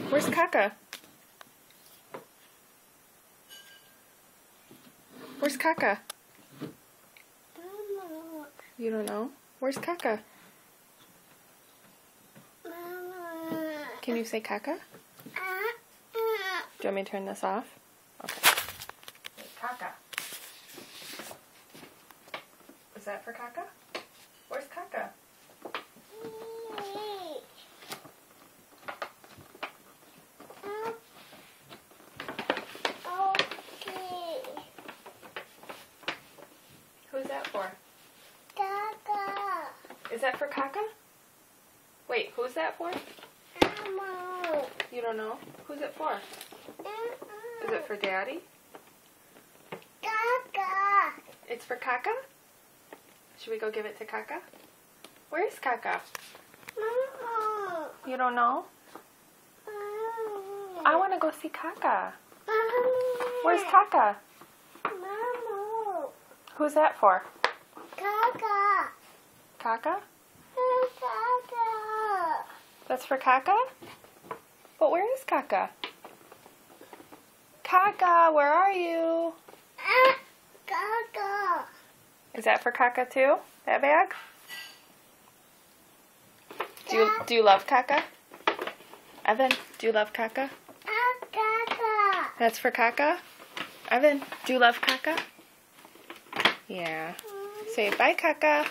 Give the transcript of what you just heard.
Where's Kaka? Where's Kaka? Mama. You don't know? Where's Kaka? Mama. Can you say Kaka? Do you want me to turn this off? Okay. Hey, Kaka. Is that for Kaka? Where's Kaka? Okay. Who's that for? Kaka. Is that for Kaka? Wait, who's that for? Mama. You don't know? Who's it for? Is it for Daddy? Kaka. It's for Kaka? Should we go give it to Kaka? Where's Kaka? Mama. You don't know? I want to go see Kaka. Where's Kaka? Mama. Who's that for? Kaka. Kaka? Kaka. That's for Kaka? But where is Kaka? Kaka, where are you? Kaka. Is that for Kaka too? That bag? Do you love Kaka? Evan, do you love Kaka? Kaka. That's for Kaka? Evan, do you love Kaka? Yeah. Say bye, Kaka.